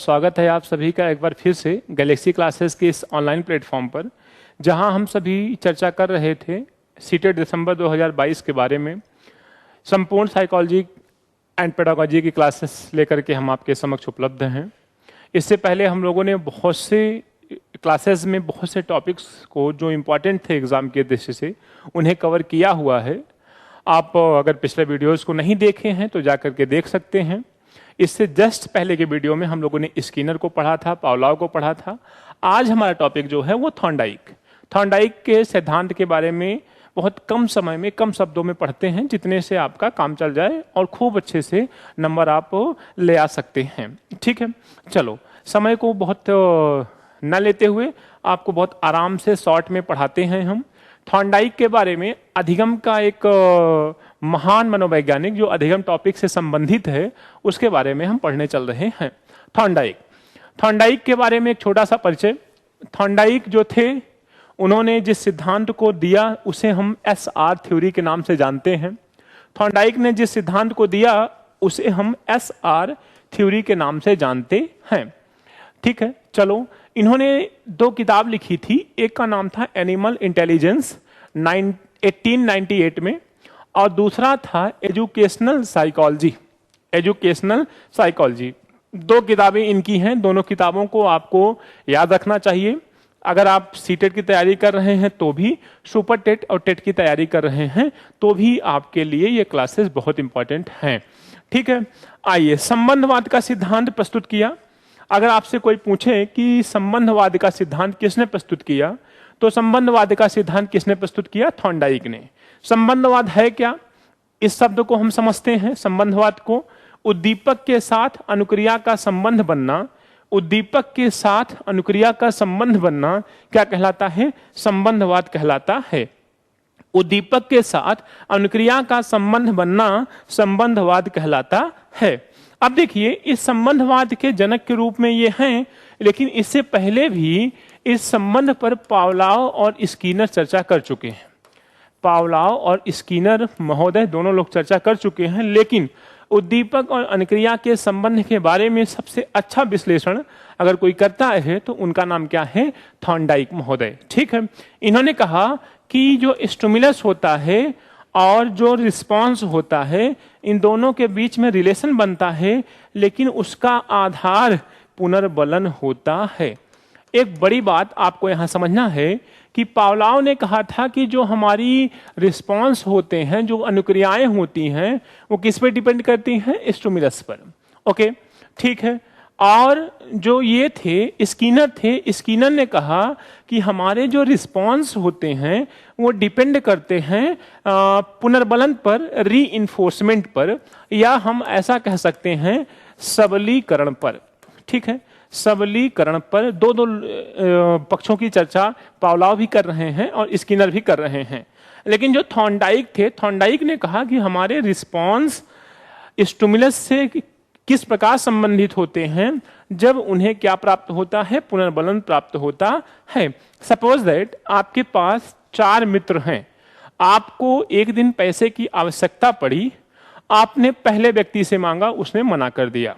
स्वागत है आप सभी का एक बार फिर से गैलेक्सी क्लासेस के इस ऑनलाइन प्लेटफॉर्म पर, जहां हम सभी चर्चा कर रहे थे सीटेट दिसंबर 2022 के बारे में। संपूर्ण साइकोलॉजी एंड पेडागोजी की क्लासेस लेकर के हम आपके समक्ष उपलब्ध हैं। इससे पहले हम लोगों ने बहुत से क्लासेस में बहुत से टॉपिक्स को जो इम्पोर्टेंट थे एग्ज़ाम के दृष्टि से उन्हें कवर किया हुआ है। आप अगर पिछले वीडियोज़ को नहीं देखे हैं तो जा कर के देख सकते हैं। इससे जस्ट पहले के वीडियो में हम लोगों ने स्किनर को पढ़ा था, पावलोव को पढ़ा था। आज हमारा टॉपिक जो है वो थॉर्नडाइक के सिद्धांत के बारे में बहुत कम समय में कम शब्दों में पढ़ते हैं, जितने से आपका काम चल जाए और खूब अच्छे से नंबर आप ले आ सकते हैं। ठीक है, चलो समय को बहुत न लेते हुए आपको बहुत आराम से शॉर्ट में पढ़ाते हैं हम। थॉर्नडाइक के बारे में अधिगम का एक महान मनोवैज्ञानिक जो अधिगम टॉपिक से संबंधित है उसके बारे में हम पढ़ने चल रहे हैं। थॉर्नडाइक के बारे में एक छोटा सा परिचय। थॉर्नडाइक जो थे उन्होंने जिस सिद्धांत को दिया उसे हम SR थ्योरी के नाम से जानते हैं। थॉर्नडाइक ने जिस सिद्धांत को दिया उसे हम SR थ्योरी के नाम से जानते हैं। ठीक है, चलो इन्होंने 2 किताब लिखी थी। एक का नाम था एनिमल इंटेलिजेंस 1898 में और दूसरा था एजुकेशनल साइकोलॉजी। 2 किताबें इनकी हैं। दोनों किताबों को आपको याद रखना चाहिए। अगर आप सीटेट की तैयारी कर रहे हैं तो भी, सुपर टेट और टेट की तैयारी कर रहे हैं तो भी आपके लिए ये क्लासेस बहुत इंपॉर्टेंट हैं। ठीक है, आइए संबंधवाद का सिद्धांत प्रस्तुत किया। अगर आपसे कोई पूछे कि संबंधवाद का सिद्धांत किसने प्रस्तुत किया, तो संबंधवाद का सिद्धांत किसने प्रस्तुत किया? थॉर्नडाइक ने। संबंधवाद है क्या, इस शब्द को हम समझते हैं। संबंधवाद को उद्दीपक के साथ अनुक्रिया का संबंध बनना, उद्दीपक के साथ अनुक्रिया का संबंध बनना क्या कहलाता है? संबंधवाद कहलाता है। उद्दीपक के साथ अनुक्रिया का संबंध बनना संबंधवाद कहलाता है। अब देखिए, इस संबंधवाद के जनक के रूप में ये हैं, लेकिन इससे पहले भी इस संबंध पर पावलोव और स्किनर चर्चा कर चुके हैं। पावलोव और स्किनर महोदय दोनों लोग चर्चा कर चुके हैं, लेकिन उद्दीपक और अनुक्रिया के संबंध के बारे में सबसे अच्छा विश्लेषण अगर कोई करता है तो उनका नाम क्या है? थॉर्नडाइक महोदय। ठीक है, इन्होंने कहा कि जो स्टिमुलस होता है और जो रिस्पांस होता है, इन दोनों के बीच में रिलेशन बनता है, लेकिन उसका आधार पुनर्बलन होता है। एक बड़ी बात आपको यहां समझना है कि पावलोव ने कहा था कि जो हमारी रिस्पांस होते हैं, जो अनुक्रियाएं होती हैं, वो किस पे डिपेंड करती हैं? स्टिमुलस पर। ओके, ठीक है। और जो ये थे स्किनर ने कहा कि हमारे जो रिस्पांस होते हैं वो डिपेंड करते हैं पुनर्बलन पर, रीइंफोर्समेंट पर, या हम ऐसा कह सकते हैं सबलीकरण पर। ठीक है, सबलीकरण पर। दो पक्षों की चर्चा पावलोव भी कर रहे हैं और स्किनर भी कर रहे हैं। लेकिन जो थॉर्नडाइक ने कहा कि हमारे रिस्पांस स्टिमुलस से किस प्रकार संबंधित होते हैं, जब उन्हें क्या प्राप्त होता है? पुनर्बलन प्राप्त होता है। सपोज दैट आपके पास 4 मित्र हैं, आपको एक दिन पैसे की आवश्यकता पड़ी, आपने पहले व्यक्ति से मांगा, उसने मना कर दिया।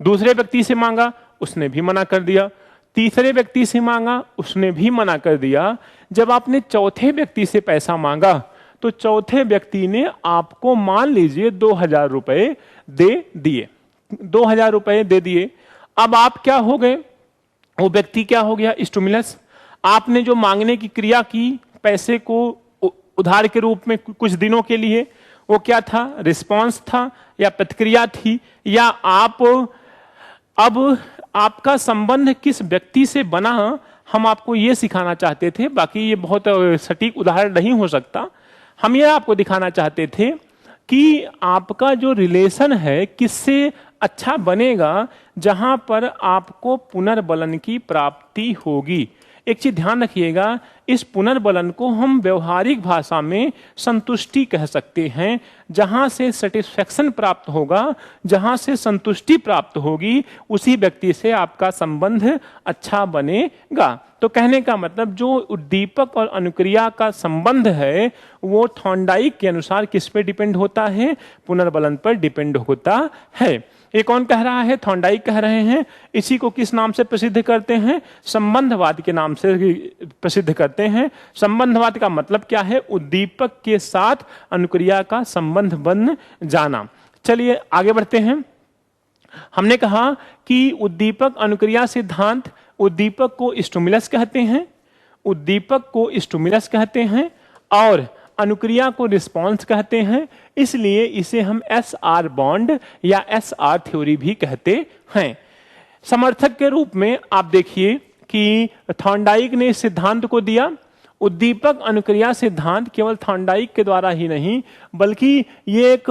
दूसरे व्यक्ति से मांगा, उसने भी मना कर दिया। तीसरे व्यक्ति से मांगा, उसने भी मना कर दिया। जब आपने चौथे व्यक्ति से पैसा मांगा तो चौथे व्यक्ति ने आपको मान लीजिए 2000 रुपए दे दिए। 2000 रुपए दे दिए। अब आप क्या हो गए? वो व्यक्ति क्या हो गया? स्टिमुलस। आपने जो मांगने की क्रिया की पैसे को उधार के रूप में कुछ दिनों के लिए, वो क्या था? रिस्पांस था या प्रतिक्रिया थी? या आप अब आपका संबंध किस व्यक्ति से बना, हम आपको ये सिखाना चाहते थे। बाकी ये बहुत सटीक उदाहरण नहीं हो सकता। हम ये आपको दिखाना चाहते थे कि आपका जो रिलेशन है किससे अच्छा बनेगा, जहां पर आपको पुनर्बलन की प्राप्ति होगी। एक चीज ध्यान रखिएगा, इस पुनर्बलन को हम व्यवहारिक भाषा में संतुष्टि कह सकते हैं। जहां से सेटिस्फैक्शन प्राप्त होगा, जहां से संतुष्टि प्राप्त होगी, उसी व्यक्ति से आपका संबंध अच्छा बनेगा। तो कहने का मतलब जो उद्दीपक और अनुक्रिया का संबंध है वो थॉर्नडाइक के अनुसार किस पे डिपेंड होता है? पुनर्बलन पर डिपेंड होता है। ये कौन कह रहा है? थॉर्नडाइक कह रहे हैं। इसी को किस नाम से प्रसिद्ध करते हैं? संबंधवाद के नाम से प्रसिद्ध करते हैं। संबंधवाद का मतलब क्या है? उद्दीपक के साथ अनुक्रिया का संबंध बन जाना। चलिए आगे बढ़ते हैं। हमने कहा कि उद्दीपक अनुक्रिया सिद्धांत, उद्दीपक को स्टिमुलस कहते हैं, उद्दीपक को स्टिमुलस कहते हैं और अनुक्रिया को रिस्पॉन्स कहते हैं। इसलिए इसे हम SR बॉन्ड या SR थ्योरी भी कहते हैं। समर्थक के रूप में आप देखिए कि थॉर्नडाइक ने इस सिद्धांत को दिया। उद्दीपक अनुक्रिया सिद्धांत केवल थॉर्नडाइक के द्वारा ही नहीं, बल्कि ये एक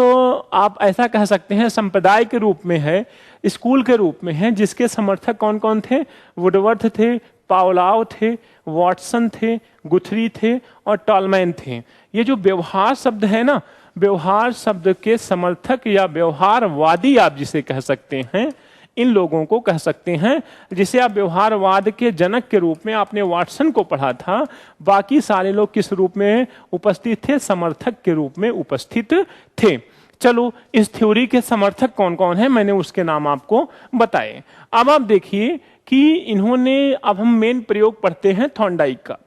आप ऐसा कह सकते हैं संप्रदाय के रूप में है, स्कूल के रूप में है, जिसके समर्थक कौन कौन थे? वुडवर्थ थे, पावलोव थे, वॉटसन थे, गुथरी थे और टॉलमैन थे। ये जो व्यवहार शब्द है ना, व्यवहार शब्द के समर्थक या व्यवहारवादी आप जिसे कह सकते हैं, इन लोगों को कह सकते हैं। जिसे आप व्यवहारवाद के जनक के रूप में आपने वॉटसन को पढ़ा था। बाकी सारे लोग किस रूप में उपस्थित थे? समर्थक के रूप में उपस्थित थे। चलो इस थ्योरी के समर्थक कौन कौन है, मैंने उसके नाम आपको बताए। अब आप देखिए कि इन्होंने, अब हम मेन प्रयोग पढ़ते हैं थॉर्नडाइक का।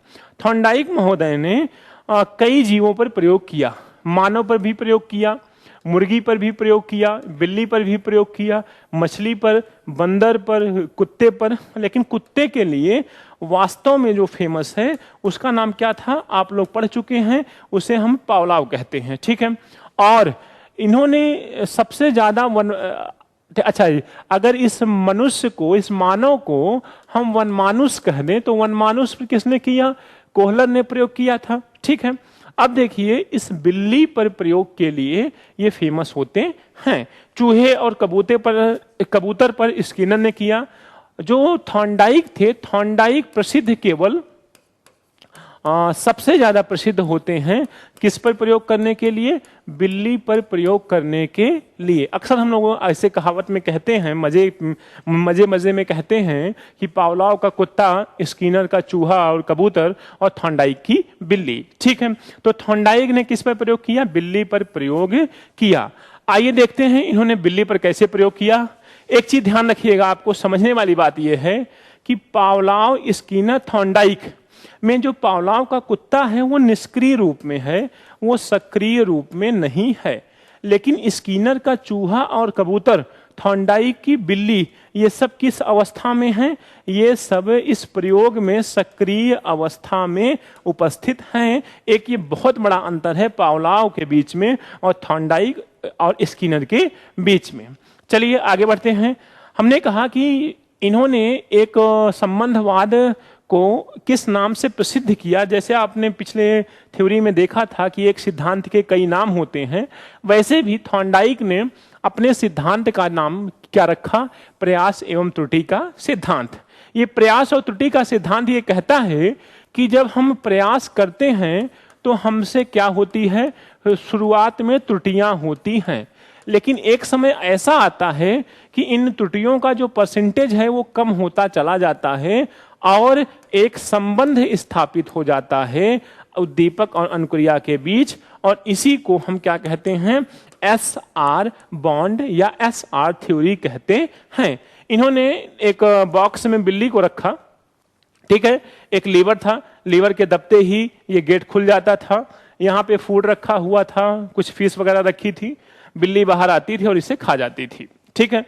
थॉर्नडाइक महोदय ने कई जीवों पर प्रयोग किया। मानव पर भी प्रयोग किया, मुर्गी पर भी प्रयोग किया, बिल्ली पर भी प्रयोग किया, मछली पर, बंदर पर, कुत्ते पर। लेकिन कुत्ते के लिए वास्तव में जो फेमस है उसका नाम क्या था? आप लोग पढ़ चुके हैं, उसे हम पावलोव कहते हैं। ठीक है। और इन्होंने सबसे ज्यादा अच्छा, अगर इस मनुष्य को, इस मानव को हम वनमानुष कह दें तो वनमानुष पर किसने किया? कोहलर ने प्रयोग किया था। ठीक है। अब देखिए इस बिल्ली पर प्रयोग के लिए ये फेमस होते हैं। चूहे और कबूतर पर स्किनर ने किया। जो थॉर्नडाइक थे, थॉर्नडाइक प्रसिद्ध केवल सबसे ज्यादा प्रसिद्ध होते हैं किस पर प्रयोग करने के लिए? बिल्ली पर प्रयोग करने के लिए। अक्सर हम लोग ऐसे कहावत में कहते हैं, मजे में कहते हैं कि पावलोव का कुत्ता, स्किनर का चूहा और कबूतर और थॉर्नडाइक की बिल्ली। ठीक है। तो थॉर्नडाइक ने किस पर प्रयोग किया? बिल्ली पर प्रयोग किया। आइए देखते हैं इन्होंने बिल्ली पर कैसे प्रयोग किया। एक चीज ध्यान रखिएगा, आपको समझने वाली बात यह है कि पावलोव, स्किनर, थॉर्नडाइक में जो पावलोव का कुत्ता है वो निष्क्रिय रूप में है, वो सक्रिय रूप में नहीं है। लेकिन स्किनर का चूहा और कबूतर, थॉर्नडाइक की बिल्ली, ये सब किस अवस्था में हैं? ये सब इस प्रयोग में सक्रिय अवस्था में उपस्थित हैं। एक ये बहुत बड़ा अंतर है पावलोव के बीच में और थॉर्नडाइक और स्किनर के बीच में। चलिए आगे बढ़ते हैं। हमने कहा कि इन्होंने एक संबंधवाद को किस नाम से प्रसिद्ध किया। जैसे आपने पिछले थ्योरी में देखा था कि एक सिद्धांत के कई नाम होते हैं, वैसे भी थॉर्नडाइक ने अपने सिद्धांत का नाम क्या रखा? प्रयास एवं त्रुटि का सिद्धांत। ये प्रयास और त्रुटि का सिद्धांत ये कहता है कि जब हम प्रयास करते हैं तो हमसे क्या होती है? शुरुआत में त्रुटियां होती हैं, लेकिन एक समय ऐसा आता है कि इन त्रुटियों का जो परसेंटेज है वो कम होता चला जाता है और एक संबंध स्थापित हो जाता है उद्दीपक और अनुक्रिया के बीच। और इसी को हम क्या कहते हैं? SR बॉन्ड या SR थ्योरी कहते हैं। इन्होंने एक बॉक्स में बिल्ली को रखा। ठीक है। एक लीवर था, लीवर के दबते ही ये गेट खुल जाता था। यहाँ पे फूड रखा हुआ था, कुछ फिश वगैरह रखी थी, बिल्ली बाहर आती थी और इसे खा जाती थी। ठीक है।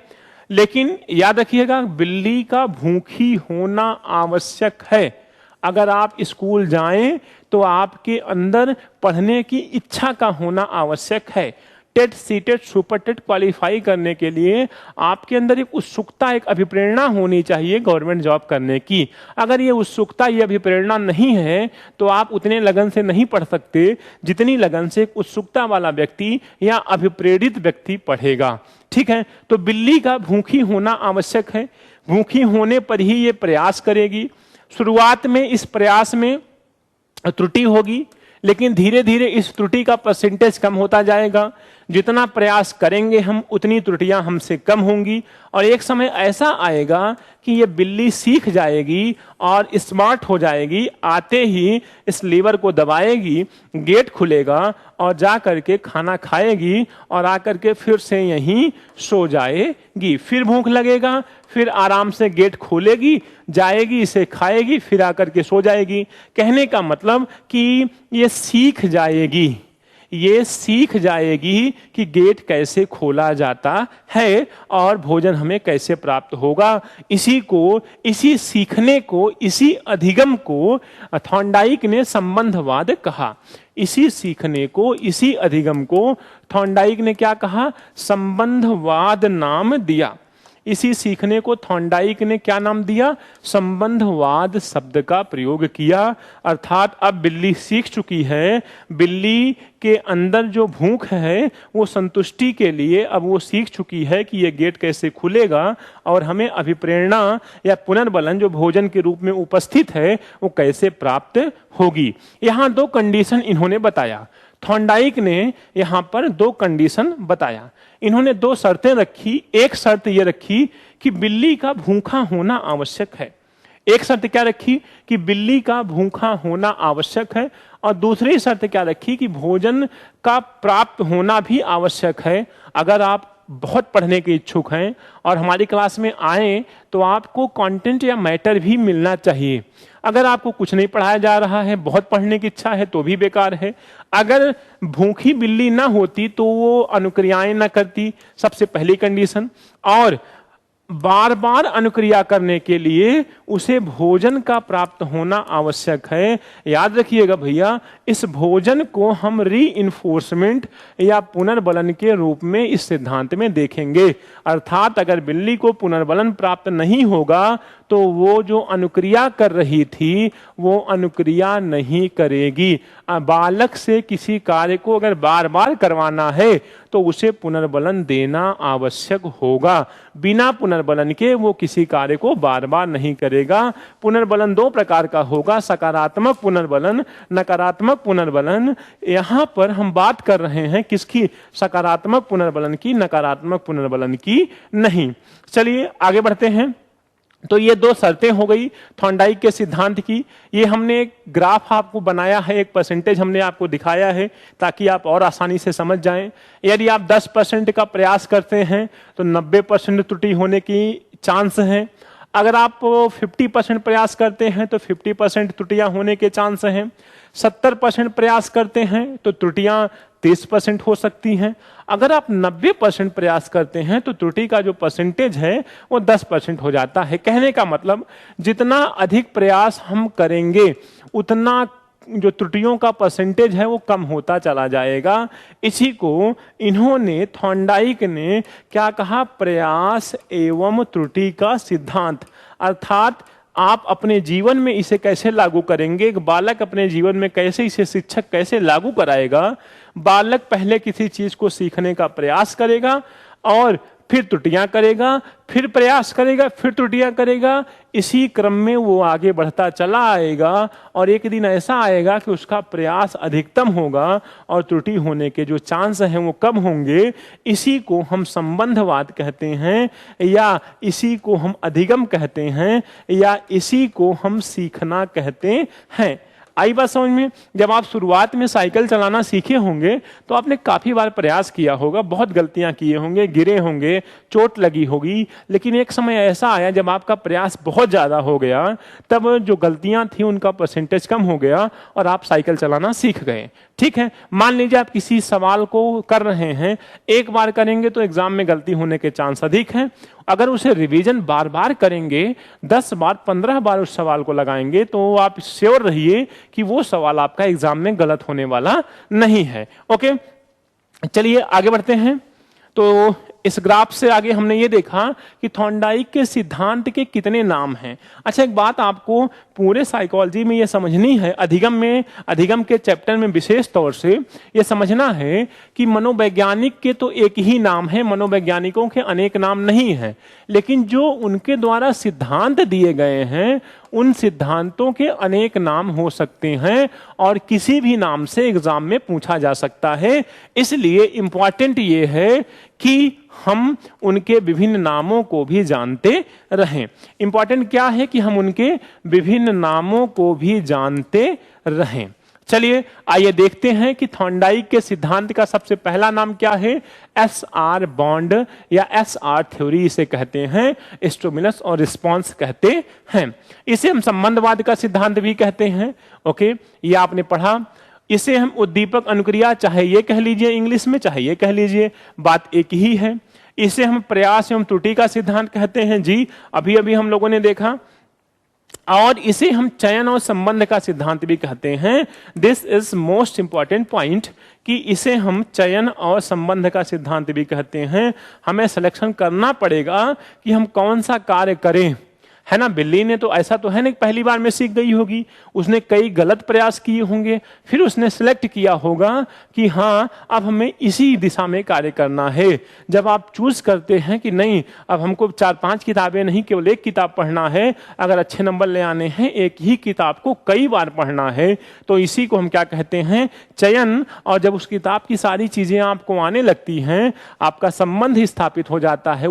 लेकिन याद रखिएगा, बिल्ली का भूखी होना आवश्यक है। अगर आप स्कूल जाएं तो आपके अंदर पढ़ने की इच्छा का होना आवश्यक है। TET, CTET, super TET qualify करने के लिए आपके अंदर एक उत्सुकता, एक अभिप्रेरणा होनी चाहिए गवर्नमेंट जॉब करने की। अगर ये उत्सुकता, ये अभिप्रेरणा नहीं है तो आप उतने लगन से नहीं पढ़ सकते जितनी लगन से एक उत्सुकता वाला व्यक्ति या अभिप्रेरित व्यक्ति पढ़ेगा। ठीक है। तो बिल्ली का भूखी होना आवश्यक है। भूखी होने पर ही ये प्रयास करेगी। शुरुआत में इस प्रयास में त्रुटि होगी, लेकिन धीरे धीरे इस त्रुटि का परसेंटेज कम होता जाएगा। जितना प्रयास करेंगे हम उतनी त्रुटियां हमसे कम होंगी, और एक समय ऐसा आएगा कि ये बिल्ली सीख जाएगी और स्मार्ट हो जाएगी, आते ही इस लीवर को दबाएगी, गेट खुलेगा और जा करके खाना खाएगी और आकर के फिर से यहीं सो जाएगी। फिर भूख लगेगा, फिर आराम से गेट खोलेगी, जाएगी, इसे खाएगी, फिर आकर के सो जाएगी। कहने का मतलब कि ये सीख जाएगी, ये सीख जाएगी कि गेट कैसे खोला जाता है और भोजन हमें कैसे प्राप्त होगा। इसी सीखने को, इसी अधिगम को थॉर्नडाइक ने संबंधवाद कहा। इसी सीखने को, इसी अधिगम को थॉर्नडाइक ने क्या कहा? संबंधवाद नाम दिया। इसी सीखने को थॉर्नडाइक ने क्या नाम दिया? संबंधवाद शब्द का प्रयोग किया। अर्थात अब बिल्ली सीख चुकी है, बिल्ली के अंदर जो भूख है वो संतुष्टि के लिए अब वो सीख चुकी है कि ये गेट कैसे खुलेगा और हमें अभिप्रेरणा या पुनर्बलन जो भोजन के रूप में उपस्थित है वो कैसे प्राप्त होगी। यहां दो कंडीशन इन्होंने बताया। थॉर्नडाइक ने यहां पर दो कंडीशन बताया। इन्होंने दो शर्तें रखी। एक शर्त यह रखी कि बिल्ली का भूखा होना आवश्यक है। एक शर्त क्या रखी? कि बिल्ली का भूखा होना आवश्यक है। और दूसरी शर्त क्या रखी? कि भोजन का प्राप्त होना भी आवश्यक है। अगर आप बहुत पढ़ने के इच्छुक हैं और हमारी क्लास में आए तो आपको कंटेंट या मैटर भी मिलना चाहिए। अगर आपको कुछ नहीं पढ़ाया जा रहा है, बहुत पढ़ने की इच्छा है, तो भी बेकार है। अगर भूखी बिल्ली ना होती तो वो अनुक्रियाएं ना करती, सबसे पहली कंडीशन। और बार बार अनुक्रिया करने के लिए उसे भोजन का प्राप्त होना आवश्यक है। याद रखिएगा भैया, इस भोजन को हम रीइंफोर्समेंट या पुनर्बलन के रूप में इस सिद्धांत में देखेंगे। अर्थात अगर बिल्ली को पुनर्बलन प्राप्त नहीं होगा तो वो जो अनुक्रिया कर रही थी वो अनुक्रिया नहीं करेगी। बालक से किसी कार्य को अगर बार बार करवाना है तो उसे पुनर्बलन देना आवश्यक होगा। बिना पुनर्बलन के वो किसी कार्य को बार बार नहीं करेगा। पुनर्बलन दो प्रकार का होगा, सकारात्मक पुनर्बलन, नकारात्मक पुनर्बलन। यहां पर हम बात कर रहे हैं किसकी? सकारात्मक पुनर्बलन की, नकारात्मक पुनर्बलन की नहीं। चलिए आगे बढ़ते हैं। तो ये दो शर्तें हो गई थॉर्नडाइक के सिद्धांत की। ये हमने एक ग्राफ आपको बनाया है, एक परसेंटेज हमने आपको दिखाया है ताकि आप और आसानी से समझ जाएं। यदि आप 10% का प्रयास करते हैं तो 90% त्रुटि होने की चांस है। अगर आप 50% प्रयास करते हैं तो 50% त्रुटियां होने के चांस हैं। 70% प्रयास करते हैं तो त्रुटियां 30% हो सकती हैं। अगर आप 90% प्रयास करते हैं तो त्रुटि का जो परसेंटेज है वो 10% हो जाता है। कहने का मतलब जितना अधिक प्रयास हम करेंगे उतना जो त्रुटियों का परसेंटेज है वो कम होता चला जाएगा। इसी को इन्होंने, थॉर्नडाइक ने क्या कहा? प्रयास एवं त्रुटि का सिद्धांत। अर्थात आप अपने जीवन में इसे कैसे लागू करेंगे, एक बालक अपने जीवन में कैसे इसे शिक्षक कैसे लागू कराएगा। बालक पहले किसी चीज को सीखने का प्रयास करेगा और फिर त्रुटियां करेगा, फिर प्रयास करेगा, फिर त्रुटियां करेगा। इसी क्रम में वो आगे बढ़ता चला आएगा और एक दिन ऐसा आएगा कि उसका प्रयास अधिकतम होगा और त्रुटि होने के जो चांस हैं वो कम होंगे। इसी को हम संबंधवाद कहते हैं, या इसी को हम अधिगम कहते हैं, या इसी को हम सीखना कहते हैं। आई बात समझ में? जब आप शुरुआत में साइकिल चलाना सीखे होंगे तो आपने काफी बार प्रयास किया होगा, बहुत गलतियां किए होंगे, गिरे होंगे, चोट लगी होगी। लेकिन एक समय ऐसा आया जब आपका प्रयास बहुत ज्यादा हो गया, तब जो गलतियां थी उनका परसेंटेज कम हो गया और आप साइकिल चलाना सीख गए। ठीक है, मान लीजिए आप किसी सवाल को कर रहे हैं, एक बार करेंगे तो एग्जाम में गलती होने के चांस अधिक हैं। अगर उसे रिवीजन बार बार करेंगे, 10 बार 15 बार उस सवाल को लगाएंगे, तो आप श्योर रहिए कि वो सवाल आपका एग्जाम में गलत होने वाला नहीं है। ओके, चलिए आगे बढ़ते हैं। तो इस ग्राफ से आगे हमने ये देखा कि थॉर्नडाइक के सिद्धांत के कितने नाम हैं। अच्छा, एक बात आपको पूरे साइकोलॉजी में ये समझनी है, अधिगम के चैप्टर में विशेष तौर से ये समझना है कि मनोवैज्ञानिक के तो एक ही नाम है, मनोवैज्ञानिकों के अनेक नाम नहीं हैं, लेकिन जो उनके द्वारा सिद्धांत दिए गए हैं उन सिद्धांतों के अनेक नाम हो सकते हैं और किसी भी नाम से एग्जाम में पूछा जा सकता है। इसलिए इंपॉर्टेंट ये है कि हम उनके विभिन्न नामों को भी जानते रहें। इंपॉर्टेंट क्या है कि हम उनके विभिन्न नामों को भी जानते रहें। चलिए आइए देखते हैं कि थॉर्नडाइक के सिद्धांत का सबसे पहला नाम क्या है। SR बॉन्ड या SR थ्योरी इसे कहते हैं, स्टिमुलस और रिस्पॉन्स कहते हैं। इसे हम संबंधवाद का सिद्धांत भी कहते हैं। ओके, ये आपने पढ़ा। इसे हम उद्दीपक अनुक्रिया, चाहे ये कह लीजिए इंग्लिश में, चाहे ये कह लीजिए, बात एक ही है। इसे हम प्रयास एवं त्रुटि का सिद्धांत कहते हैं, जी अभी अभी हम लोगों ने देखा। और इसे हम चयन और संबंध का सिद्धांत भी कहते हैं। This is most important point कि इसे हम चयन और संबंध का सिद्धांत भी कहते हैं। हमें सिलेक्शन करना पड़ेगा कि हम कौन सा कार्य करें, है ना। बिल्ली ने तो ऐसा तो है नहीं पहली बार में सीख गई होगी, उसने कई गलत प्रयास किए होंगे, फिर उसने सिलेक्ट किया होगा कि हाँ अब हमें इसी दिशा में कार्य करना है। जब आप चूज करते हैं कि नहीं अब हमको 4-5 किताबें नहीं केवल एक किताब पढ़ना है, अगर अच्छे नंबर ले आने हैं एक ही किताब को कई बार पढ़ना है, तो इसी को हम क्या कहते हैं, चयन। और जब उस किताब की सारी चीजें आपको आने लगती हैं, आपका संबंध स्थापित हो जाता है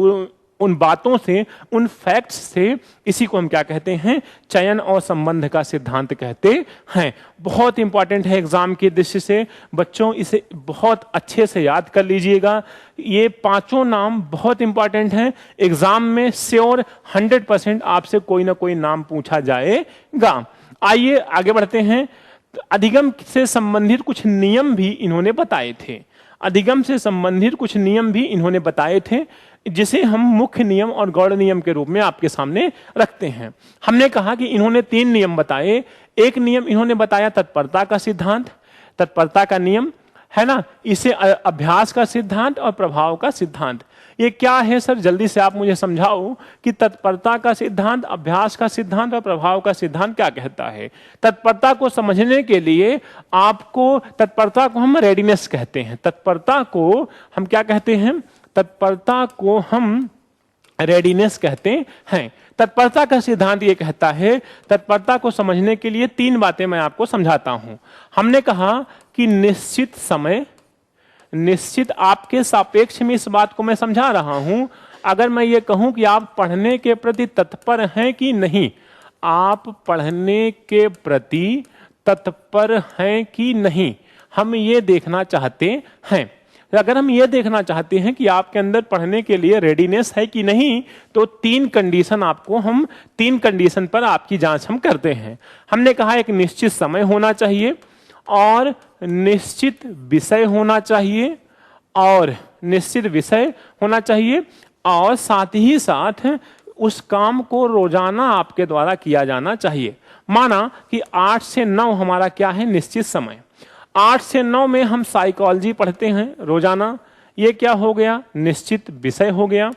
उन बातों से, उन फैक्ट्स से, इसी को हम क्या कहते हैं, चयन और संबंध का सिद्धांत कहते हैं। बहुत इंपॉर्टेंट है एग्जाम की दृष्टि से। बच्चों इसे बहुत अच्छे से याद कर लीजिएगा। ये पांचों नाम बहुत इंपॉर्टेंट हैं। एग्जाम में श्योर 100% आपसे कोई ना कोई नाम पूछा जाएगा। आइए आगे बढ़ते हैं। अधिगम से संबंधित कुछ नियम भी इन्होंने बताए थे। अधिगम से संबंधित कुछ नियम भी इन्होंने बताए थे, जिसे हम मुख्य नियम और गौड़ नियम के रूप में आपके सामने रखते हैं। हमने कहा कि इन्होंने 3 नियम बताए। एक नियम इन्होंने बताया तत्परता का सिद्धांत, तत्परता का नियम, है ना। इसे अभ्यास का सिद्धांत और प्रभाव का सिद्धांत। ये क्या है सर, जल्दी से आप मुझे समझाओ कि तत्परता का सिद्धांत, अभ्यास का सिद्धांत और प्रभाव का सिद्धांत क्या कहता है। तत्परता को समझने के लिए आपको, तत्परता को हम रेडीनेस कहते हैं, तत्परता को हम क्या कहते हैं, तत्परता को हम रेडीनेस कहते हैं। तत्परता का सिद्धांत ये कहता है, तत्परता को समझने के लिए 3 बातें मैं आपको समझाता हूं। हमने कहा कि निश्चित समय, निश्चित आपके सापेक्ष में इस बात को मैं समझा रहा हूं। अगर मैं ये कहूं कि आप पढ़ने के प्रति तत्पर हैं कि नहीं, आप पढ़ने के प्रति तत्पर हैं कि नहीं, हम ये देखना चाहते हैं। अगर हम ये देखना चाहते हैं कि आपके अंदर पढ़ने के लिए रेडीनेस है कि नहीं, तो 3 कंडीशन आपको, हम 3 कंडीशन पर आपकी जांच हम करते हैं। हमने कहा एक निश्चित समय होना चाहिए, और निश्चित विषय होना चाहिए, और निश्चित विषय होना चाहिए, और साथ ही साथ उस काम को रोजाना आपके द्वारा किया जाना चाहिए। माना कि 8 से 9 हमारा क्या है, निश्चित समय। 8 से 9 में हम साइकोलॉजी पढ़ते हैं रोजाना, ये क्या हो गया, निश्चित विषय हो गया।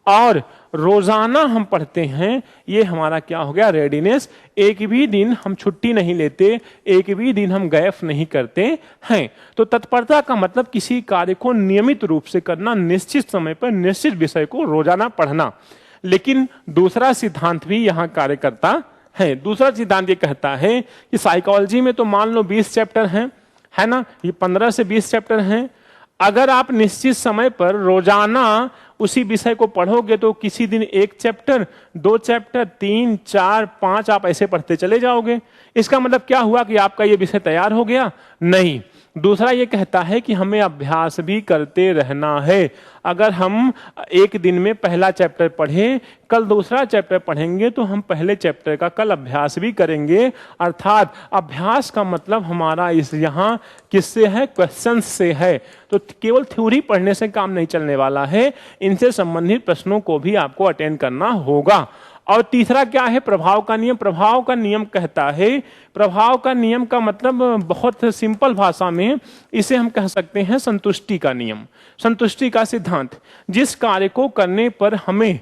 और रोजाना हम पढ़ते हैं, ये हमारा क्या हो गया, रेडीनेस। एक भी दिन हम छुट्टी नहीं लेते, एक भी दिन हम गैप नहीं करते हैं। तो तत्परता का मतलब किसी कार्य को नियमित रूप से करना, निश्चित समय पर निश्चित विषय को रोजाना पढ़ना। लेकिन दूसरा सिद्धांत भी यहाँ कार्य करता है। दूसरा सिद्धांत ये कहता है कि साइकोलॉजी में तो मान लो 20 चैप्टर हैं, है ना, ये 15 से 20 चैप्टर हैं। अगर आप निश्चित समय पर रोजाना उसी विषय को पढ़ोगे तो किसी दिन 1 चैप्टर, 2 चैप्टर, 3, 4, 5 आप ऐसे पढ़ते चले जाओगे। इसका मतलब क्या हुआ कि आपका ये विषय तैयार हो गया? नहीं। दूसरा ये कहता है कि हमें अभ्यास भी करते रहना है। अगर हम एक दिन में पहला चैप्टर पढ़े, कल दूसरा चैप्टर पढ़ेंगे, तो हम पहले चैप्टर का कल अभ्यास भी करेंगे। अर्थात अभ्यास का मतलब हमारा इस यहाँ किससे है, क्वेश्चंस से है। तो केवल थ्योरी पढ़ने से काम नहीं चलने वाला है, इनसे संबंधित प्रश्नों को भी आपको अटेंड करना होगा। और तीसरा क्या है? प्रभाव का नियम। प्रभाव का नियम कहता है, प्रभाव का नियम का मतलब बहुत सिंपल भाषा में इसे हम कह सकते हैं संतुष्टि का नियम, संतुष्टि का सिद्धांत। जिस कार्य को करने पर हमें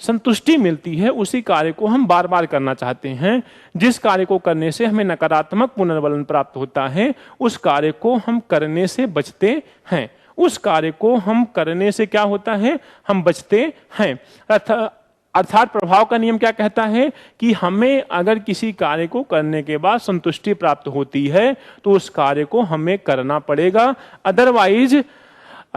संतुष्टि मिलती है उसी कार्य को हम बार बार करना चाहते हैं। जिस कार्य को करने से हमें नकारात्मक पुनर्बलन प्राप्त होता है उस कार्य को हम करने से बचते हैं। उस कार्य को हम करने से क्या होता है? हम बचते हैं। अर्थात प्रभाव का नियम क्या कहता है कि हमें अगर किसी कार्य को करने के बाद संतुष्टि प्राप्त होती है तो उस कार्य को हमें करना पड़ेगा, अदरवाइज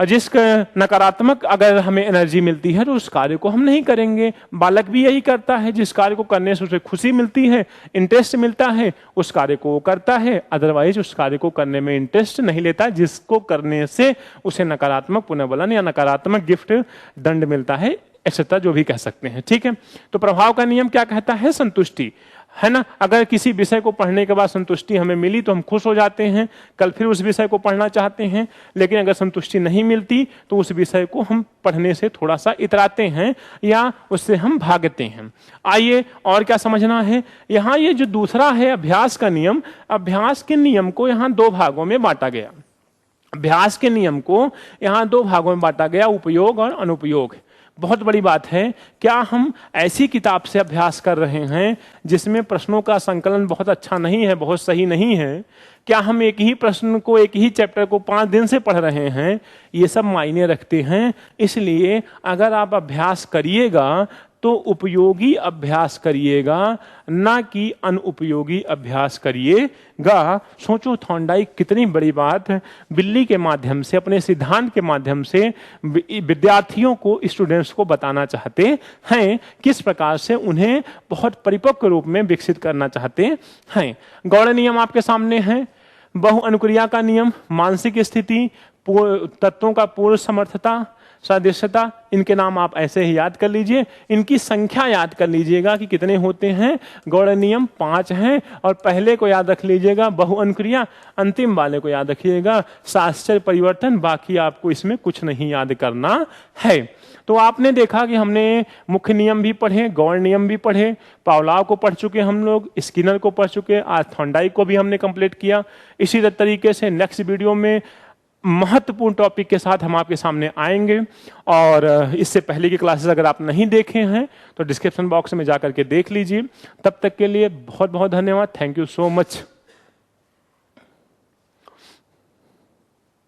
जिस नकारात्मक अगर हमें एनर्जी मिलती है तो उस कार्य को हम नहीं करेंगे। बालक भी यही करता है, जिस कार्य को करने से उसे खुशी मिलती है, इंटरेस्ट मिलता है, उस कार्य को वो करता है, अदरवाइज उस कार्य को करने में इंटरेस्ट नहीं लेता जिसको करने से उसे नकारात्मक पुनर्बलन या नकारात्मक गिफ्ट दंड मिलता है, एक्सेट्रा जो भी कह सकते हैं। ठीक है, तो प्रभाव का नियम क्या कहता है? संतुष्टि, है ना। अगर किसी विषय को पढ़ने के बाद संतुष्टि हमें मिली तो हम खुश हो जाते हैं, कल फिर उस विषय को पढ़ना चाहते हैं। लेकिन अगर संतुष्टि नहीं मिलती तो उस विषय को हम पढ़ने से थोड़ा सा इतराते हैं या उससे हम भागते हैं। आइए और क्या समझना है यहाँ। ये जो दूसरा है अभ्यास का नियम, अभ्यास के नियम को यहाँ दो भागों में बांटा गया। अभ्यास के नियम को यहाँ दो भागों में बांटा गया, उपयोग और अनुपयोग। बहुत बड़ी बात है, क्या हम ऐसी किताब से अभ्यास कर रहे हैं जिसमें प्रश्नों का संकलन बहुत अच्छा नहीं है, बहुत सही नहीं है? क्या हम एक ही प्रश्न को, एक ही चैप्टर को 5 दिन से पढ़ रहे हैं? ये सब मायने रखते हैं। इसलिए अगर आप अभ्यास करिएगा तो उपयोगी अभ्यास करिएगा, ना कि अनुपयोगी अभ्यास करिएगा। सोचो थॉर्नडाइक कितनी बड़ी बात है, बिल्ली के माध्यम से, अपने सिद्धांत के माध्यम से विद्यार्थियों को, स्टूडेंट्स को बताना चाहते हैं किस प्रकार से उन्हें बहुत परिपक्व रूप में विकसित करना चाहते हैं। गौड़ नियम आपके सामने है, बहु अनुक्रिया का नियम, मानसिक स्थिति, तत्वों का पूर्व समर्थता, सदृशता, इनके नाम आप ऐसे ही याद कर लीजिए। इनकी संख्या याद कर लीजिएगा कि कितने होते हैं। गौड़ नियम 5 हैं और पहले को याद रख लीजिएगा बहु अनुक्रिया, अंतिम वाले को याद रखिएगा साश्चर्य परिवर्तन। बाकी आपको इसमें कुछ नहीं याद करना है। तो आपने देखा कि हमने मुख्य नियम भी पढ़े, गौड़ नियम भी पढ़े, पावलोव को पढ़ चुके हम लोग, स्किनर को पढ़ चुके, आज थॉर्नडाइक को भी हमने कंप्लीट किया। इसी तरीके से नेक्स्ट वीडियो में महत्वपूर्ण टॉपिक के साथ हम आपके सामने आएंगे। और इससे पहले की क्लासेस अगर आप नहीं देखे हैं तो डिस्क्रिप्शन बॉक्स में जाकर के देख लीजिए। तब तक के लिए बहुत बहुत धन्यवाद। Thank you so much.